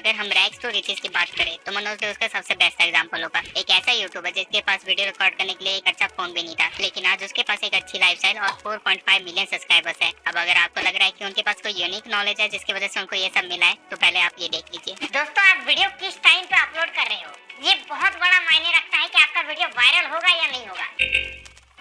अगर हम rags to riches की बात करें तो मनोज ने उसका सबसे बेस्ट एग्जांपल होगा। एक ऐसा यूट्यूबर जिसके पास वीडियो रिकॉर्ड करने के लिए एक अच्छा फोन भी नहीं था, लेकिन आज उसके पास एक अच्छी लाइफस्टाइल और 4.5 मिलियन सब्सक्राइबर्स है। अब अगर आपको लग रहा है कि उनके पास कोई यूनिक नॉलेज है जिसकी वजह से उनको ये सब मिला है, तो पहले आप ये देख लीजिए। दोस्तों, आप वीडियो किस टाइम पे अपलोड कर रहे हो, ये बहुत बड़ा मायने रखता है कि आपका वीडियो वायरल होगा या नहीं होगा।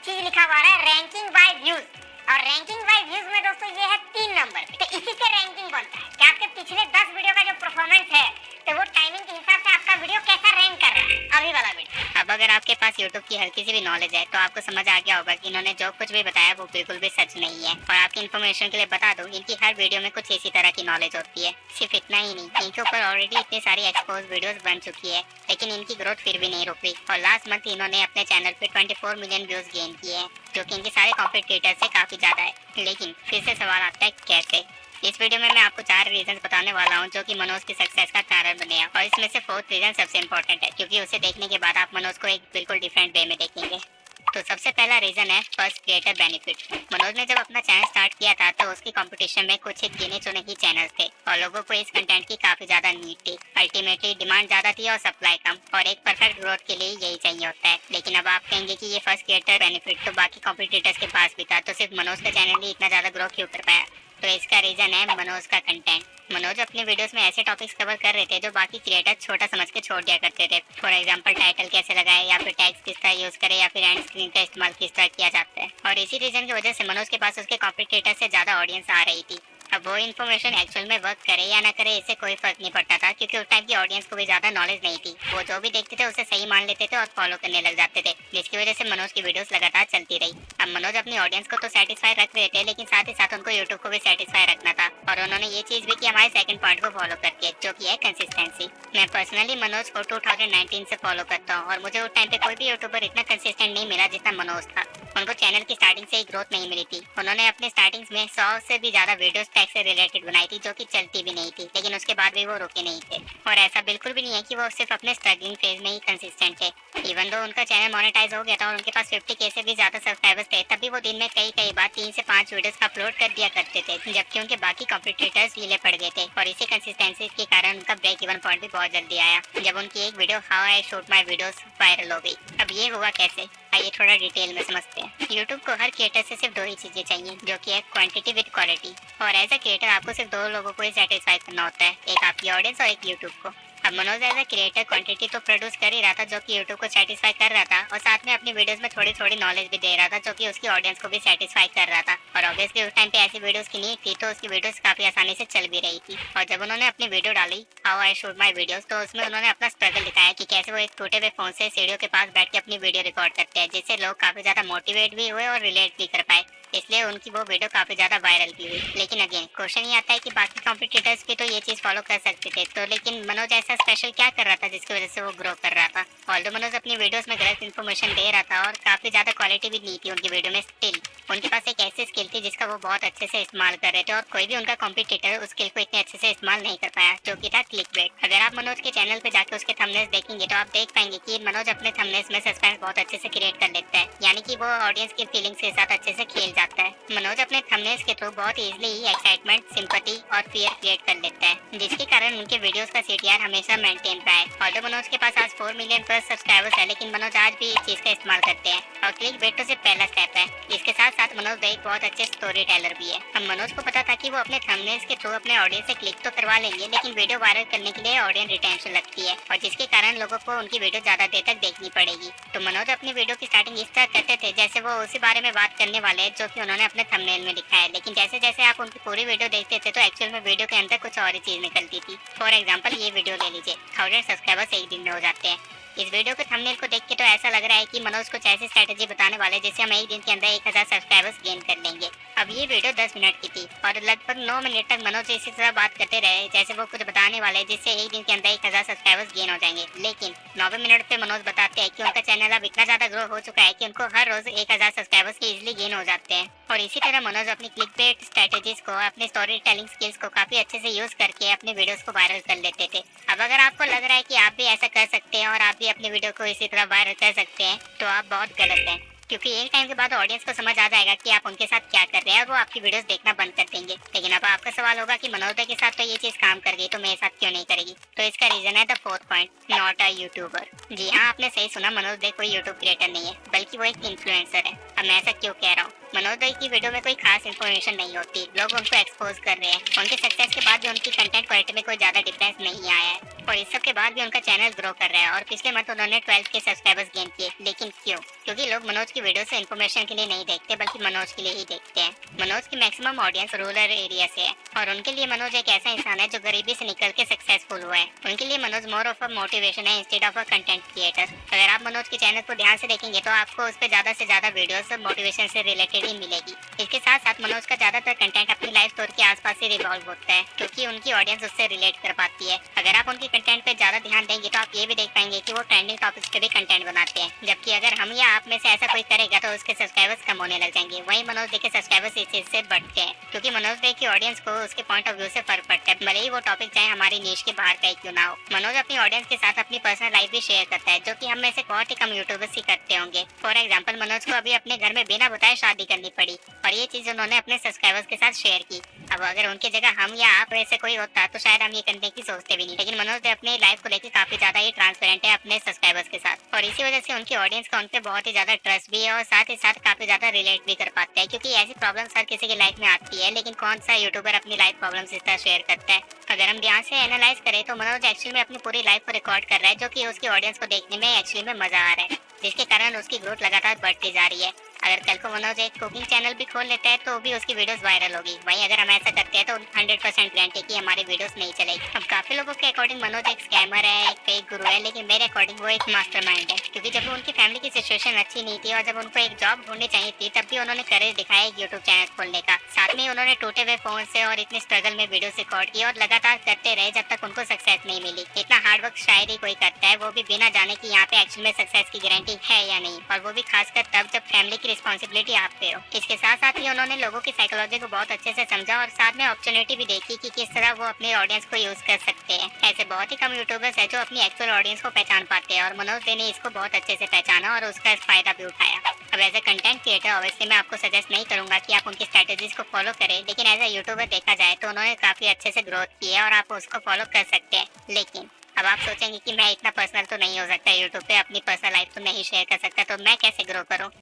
चीज लिखा हुआ है रैंकिंग बाय व्यूज, और रैंकिंग बाय व्यूज में दोस्तों ये है 3 नंबर पे। तो इसी से रैंकिंग बनता है कि आपके पिछले 10 वीडियो का जो परफॉर्मेंस है, तो वो टाइमिंग के हिसाब से आपका वीडियो कैसा रैंक कर रहा है। अभी वाला वीडियो। अब अगर आपके पास यूट्यूब की हल्की सी भी नॉलेज है तो आपको समझ आ गया होगा कि इन्होंने जो कुछ भी बताया वो बिल्कुल भी सच नहीं है। और आपकी इन्फॉर्मेशन के लिए बता दूं, इनकी हर वीडियो में कुछ इसी तरह की नॉलेज होती है। सिर्फ इतना ही नहीं, इनके ऊपर ऑलरेडी इतनी सारी एक्सपोज वीडियोस बन चुकी है, लेकिन इनकी ग्रोथ फिर भी नहीं रुक रही। और लास्ट मंथ इन्होंने अपने चैनल पे 24 मिलियन व्यूज गेन किए हैं, जो कि इनके सारे कॉम्पिटिटर से काफी ज्यादा है। लेकिन फिर से सवाल आता है कैसे। इस वीडियो में मैं आपको 4 रीजंस बताने वाला हूं जो कि मनोज की सक्सेस का कारण बने हैं। और इसमें से 4th रीजन सबसे इम्पोर्टेंट है, क्योंकि उसे देखने के बाद आप मनोज को एक बिल्कुल डिफरेंट वे में देखेंगे। तो सबसे पहला रीजन है फर्स्ट क्रिएटर बेनिफिट। मनोज ने जब अपना चैनल स्टार्ट किया था तो उसकी कंपटीशन में कुछ एक गिने चुने ही चैनल्स थे और लोगों को इस कंटेंट की काफी ज्यादा नीड थी। अल्टीमेटली डिमांड ज्यादा थी और सप्लाई कम, और एक परफेक्ट ग्रोथ के लिए यही चाहिए होता है। लेकिन अब आप कहेंगे कि ये फर्स्ट क्रिएटर बेनिफिट तो बाकी कॉम्पिटिटर्स के पास भी था, तो सिर्फ मनोज का चैनल ही इतना ज्यादा ग्रो क्यों कर पाया। तो इसका रीजन है मनोज का कंटेंट। मनोज अपने वीडियोस में ऐसे टॉपिक्स कवर कर रहे थे जो बाकी क्रिएटर छोटा समझ के छोड़ दिया करते थे। फॉर एग्जांपल टाइटल कैसे लगाए, या फिर टैग्स किस तरह यूज करें, या फिर एंड स्क्रीन का इस्तेमाल किस तरह किया जाता है। और इसी रीजन की वजह से मनोज के पास उसके कॉम्पिटिटर से ज्यादा ऑडियंस आ रही थी। अब वो इन्फॉर्मेशन एक्चुअल में वर्क करे या ना करे इससे कोई फर्क नहीं पड़ता था, क्योंकि उस टाइम की ऑडियंस को भी ज्यादा नॉलेज नहीं थी। वो जो भी देखते थे उसे सही मान लेते थे और फॉलो करने लग जाते थे, जिसकी वजह से मनोज की वीडियोस लगातार चलती रही। अब मनोज अपनी ऑडियंस को तो सेटिस्फाई रख रहे थे, लेकिन साथ ही साथ उनको यूट्यूब को भी सेटिस्फाई रखना था। और उन्होंने ये चीज भी की हमारे सेकंड पॉइंट को फॉलो करके, जो की है कंसिस्टेंसी। मैं पर्सनली मनोज को 2019 से फॉलो करता हूँ और मुझे उस टाइम पे कोई भी यूट्यूबर इतना कंसिस्टेंट नहीं मिला जितना मनोज था। उनको चैनल की स्टार्टिंग से ही ग्रोथ नहीं मिली थी। उन्होंने अपने स्टार्टिंग में 100 से भी ज्यादा वीडियोस टैग से रिलेटेड बनाई थी, जो कि चलती भी नहीं थी, लेकिन उसके बाद भी वो रुके नहीं थे। और ऐसा बिल्कुल भी नहीं है कि वो सिर्फ अपने स्ट्रगलिंग फेज में ही कंसिस्टेंट थे। इवन दो उनका चैनल मोनेटाइज हो गया था और उनके पास 50K से भी ज्यादा सब्सक्राइबर्स थे, तभी वो दिन में कई बार 3 से 5 वीडियोस अपलोड कर दिया करते थे, जबकि उनके बाकी कॉम्पिटिटर्स ढीले पड़ गए थे। और इसी कंसिस्टेंसी के कारण उनका ब्रेक इवन पॉइंट भी बहुत जल्दी आया, जब उनकी एक video how I shoot my videos viral हो गई। अब ये हुआ कैसे, आइए थोड़ा डिटेल में समझते हैं। यूट्यूब को हर क्रिएटर से सिर्फ 2 ही चीजें चाहिए, जो कि है क्वांटिटी विद क्वालिटी। और एज अ क्रिएटर आपको सिर्फ 2 लोगों को ही सेटिस्फाई करना होता है, एक आपकी ऑडियंस और एक यूट्यूब को। अब Manoj as a creator quantity तो प्रोड्यूस कर ही रहा था, जो कि यूट्यूब को सेटिस्फाई कर रहा था, और साथ में अपनी वीडियोस में थोड़ी थोड़ी नॉलेज भी दे रहा था, जो कि उसकी ऑडियंस को भी सेटिस्फाई कर रहा था। और ऑब्वियसली उस टाइम पे ऐसी वीडियोस की नीड थी, तो उसकी वीडियोस काफी आसानी से चल भी रही थी। और जब उन्होंने अपनी वीडियो डाली how I shoot my videos, तो उसमें उन्होंने अपना स्ट्रगल दिखाया कि कैसे वो एक टूटे हुए फोन से सीढ़ियों के पास बैठ के अपनी वीडियो रिकॉर्ड करते हैं, जिससे लोग काफी ज्यादा मोटिवेट भी हुए और रिलेट भी कर पाए। इसलिए उनकी वो वीडियो काफी ज्यादा वायरल भी हुई। लेकिन अगेन क्वेश्चन ये आता है कि बाकी कॉम्पिटिटर्स भी तो ये चीज फॉलो कर सकते थे, तो लेकिन मनोज ऐसा स्पेशल क्या कर रहा था जिसकी वजह से वो ग्रो कर रहा था। ऑल्दो मनोज अपनी वीडियोस में गलत इन्फॉर्मेशन दे रहा था और काफी ज्यादा क्वालिटी भी नहीं थी उनकी वीडियो में, स्टिल उनके पास एक ऐसी स्किल थी जिसका वो बहुत अच्छे से इस्तेमाल कर रहे थे, और कोई भी उनका कॉम्पिटिटर उस स्किल को इतने अच्छे से इस्तेमाल नहीं कर पाया, जो कि था क्लिकबेट। अगर आप मनोज के चैनल पे जाके उसके थंबनेल्स देखेंगे तो आप देख पाएंगे कि मनोज अपने थंबनेल्स में सस्पेंस बहुत अच्छे से क्रिएट कर लेता है, यानी कि वो ऑडियंस की फीलिंग्स के साथ अच्छे से खेल जाता है। मनोज अपने थंबनेल्स के थ्रू बहुत इजीली एक्साइटमेंट, सिंपैथी और फियर क्रिएट कर लेता है, जिसके कारण उनके वीडियोस का सीटीआर हमेशा मेंटेन रहा है। ऑल्दो मनोज के पास आज 4 मिलियन प्लस सब्सक्राइबर्स है, लेकिन मनोज आज भी इस चीज का इस्तेमाल करते हैं। और क्लिकबेट तो सिर्फ पहला स्टेप है, इसके साथ साथ मनोज एक बहुत अच्छे स्टोरी टेलर भी है। अब मनोज को पता था कि वो अपने थंबनेल्स के थ्रू अपने ऑडियंस से क्लिक तो करवा लेंगे, लेकिन वीडियो वायरल करने के लिए ऑडियंस रिटेंशन लगती है, और जिसके कारण लोगों को उनकी वीडियो ज्यादा देर तक देखनी पड़ेगी। तो मनोज अपनी वीडियो की स्टार्टिंग इस तरह करते थे जैसे वो उसी बारे में बात करने वाले हैं जो कि उन्होंने अपने थंबनेल में लिखा है, लेकिन जैसे जैसे आप उनकी पूरी वीडियो देखते थे तो एक्चुअल में वीडियो के अंदर कुछ और ही चीज निकलती थी। फॉर एग्जाम्पल ये वीडियो ले लीजिए, 1000 सब्सक्राइबर्स एक दिन में हो जाते हैं। इस वीडियो के थंबनेल को देख के तो ऐसा लग रहा है कि मनोज कुछ ऐसी स्ट्रेटेजी बताने वाले जिससे हम एक दिन के अंदर 1000 सब्सक्राइबर्स गेन कर लेंगे। अब ये वीडियो 10 मिनट की थी और लगभग 9 मिनट तक मनोज इसी तरह बात करते रहे जैसे वो कुछ बताने वाले जिससे एक दिन के अंदर 1000 सब्सक्राइबर्स गेन हो जाएंगे। लेकिन 9वें मिनट पे मनोज बताते हैं कि उनका चैनल अब इतना ज्यादा ग्रो हो चुका है कि उनको हर रोज 1000 सब्सक्राइबर्स के इजिली गेन हो जाते हैं। और इसी तरह मनोज अपनी क्लिकबेट स्ट्रेटेजीज को, अपने स्टोरी टेलिंग स्किल्स को काफी अच्छे से यूज करके अपने वीडियोस को वायरल कर लेते थे। अब अगर आपको लग रहा है कि आप भी ऐसा कर सकते हैं और आप भी अपनी वीडियो को इसी तरह वायरल कर सकते हैं, तो आप बहुत गलत हैं। क्योंकि एक टाइम के बाद ऑडियंस को समझ आ जाएगा कि आप उनके साथ क्या कर रहे हैं और वो आपकी वीडियोस देखना बंद कर देंगे। लेकिन अब आपका सवाल होगा कि मनोज भाई के साथ तो ये चीज काम कर गई तो मेरे साथ क्यों नहीं करेगी। तो इसका रीजन है the fourth point, not a YouTuber. जी हाँ, आपने सही सुना, मनोज भाई कोई यूट्यूब क्रिएटर नहीं है, बल्कि वो एक इन्फ्लुएंसर है। अब मैं ऐसा क्यों कह रहा हूँ? मनोज भाई की वीडियो में कोई खास इन्फॉर्मेशन नहीं होती, लोग उनको एक्सपोज कर रहे हैं। उनके सक्सेस के बाद भी उनकी कंटेंट क्वालिटी में कोई ज्यादा डिफरेंस नहीं आया है और इस सब के बाद भी उनका चैनल ग्रो कर रहा है और पिछले मंथ उन्होंने 12 के सब्सक्राइबर्स गेन किए। लेकिन क्यों? क्योंकि लोग मनोज की वीडियो से इन्फॉर्मेशन के लिए नहीं देखते, बल्कि मनोज के लिए ही देखते हैं। मनोज की मैक्सिमम ऑडियंस रूरल एरिया से है और उनके लिए मनोज एक ऐसा इंसान है जो गरीबी से निकल के सक्सेसफुल हुआ है। उनके लिए Manoj more of a motivation है instead of a content creator. अगर आप मनोज के चैनल को ध्यान से देखेंगे तो आपको उस पर ज्यादा से ज्यादा वीडियोस मोटिवेशन से रिलेटेड ही मिलेगी। इसके साथ साथ मनोज का ज्यादातर कंटेंट अपनी लाइफ स्टोरी के आसपास ही रिवॉल्व होता है, क्योंकि उनकी ऑडियंस उससे रिलेट कर पाती है। अगर आप उनके कंटेंट पे ज्यादा ध्यान देंगे तो आप ये भी देख पाएंगे कि वो ट्रेंडिंग टॉपिक्स पे भी कंटेंट बनाते हैं, जबकि अगर हम या आप में से ऐसा कोई करेगा तो उसके सब्सक्राइबर्स कम होने लग जाएंगे। वहीं मनोज भाई के सब्सक्राइबर्स इस चीज से बढ़ते हैं, क्योंकि मनोज भाई की ऑडियंस को उसके पॉइंट ऑफ व्यू से फर्क पड़ता है, भले ही वो टॉपिक चाहे हमारी नीश के बाहर का ही क्यों ना हो। मनोज अपनी ऑडियंस के साथ अपनी पर्सनल लाइफ भी शेयर करता है, जो कि हम में से बहुत ही कम यूट्यूबर्स ही करते होंगे। फॉर एग्जाम्पल, मनोज को अभी अपने घर में बिना बताए शादी करनी पड़ी और ये चीज उन्होंने अपने सब्सक्राइबर्स के साथ शेयर की। अब अगर उनकी जगह हम या आप में से कोई होता तो शायद हम ये करने की सोचते भी नहीं। लेकिन मनोज भाई अपनी लाइफ को लेकर काफी ज्यादा ही ट्रांसपेरेंट है अपने सब्सक्राइबर्स के साथ और इसी वजह से उनकी ऑडियंस का उन पे बहुत ही ज्यादा ट्रस्ट भी है और साथ ही साथ काफी ज्यादा रिलेट भी कर पाते हैं, क्योंकि ऐसी प्रॉब्लम्स हर किसी की लाइफ में आती है। लेकिन कौन सा यूट्यूबर अपनी लाइफ प्रॉब्लम्स इस तरह शेयर करता है? अगर हम ध्यान से एनालाइज करें तो मनोज एक्चुअली में अपनी पूरी लाइफ को रिकॉर्ड कर रहा है, जो कि उसकी ऑडियंस को देखने में एक्चुअली में मजा आ रहा है, जिसके कारण उसकी ग्रोथ लगातार बढ़ती जा रही है। अगर कल को मनोज एक कुकिंग चैनल भी खोल लेता है तो भी उसकी वीडियोस वायरल होगी। वहीं अगर हम ऐसा करते हैं तो 100% गारंटी कि हमारी वीडियोस नहीं चलेगी। अब काफी लोगों के अकॉर्डिंग मनोज एक स्कैमर है, एक फेक गुरु है, लेकिन मेरे अकॉर्डिंग वो एक मास्टरमाइंड है, क्योंकि जब उनकी फैमिली की सिचुएशन अच्छी नहीं थी और जब उनको एक जॉब ढूंढनी चाहिए थी, तब भी उन्होंने करेज दिखाया एक यूट्यूब चैनल खोलने का। साथ में उन्होंने टूटे हुए फोन से और इतनी स्ट्रगल में वीडियोस रिकॉर्ड की और लगातार करते रहे जब तक उनको सक्सेस नहीं मिली। इतना हार्ड वर्क शायद ही कोई करता है, वो भी बिना जाने कि यहाँ पे एक्चुअल में सक्सेस की गारंटी है या नहीं, और वो भी खासकर तब जब फैमिली की रिस्पॉन्सिबिलिटी आप पे हो। इसके साथ साथ ही उन्होंने लोगों की साइकोलॉजी को बहुत अच्छे से समझा और साथ में अपॉर्चुनिटी भी देखी कि किस तरह वो अपने ऑडियंस को यूज कर सकते हैं। ऐसे बहुत ही कम यूट्यूबर्स हैं जो अपनी एक्चुअल ऑडियंस को पहचान पाते हैं और मनोज भाई ने इसको बहुत अच्छे से पहचाना और उसका फायदा भी उठाया। अब as a content creator obviously मैं आपको सजेस्ट नहीं करूंगा कि आप उनकी स्ट्रेटेजीज को फॉलो करें, लेकिन एज ए यूट्यूबर देखा जाए तो उन्होंने काफी अच्छे से ग्रोथ की है और आप उसको फॉलो कर सकते हैं। लेकिन अब आप सोचेंगे कि मैं इतना पर्सनल तो नहीं हो सकता यूट्यूब पे, अपनी पर्सनल लाइफ तो नहीं शेयर कर सकता, तो मैं कैसे ग्रो करूं?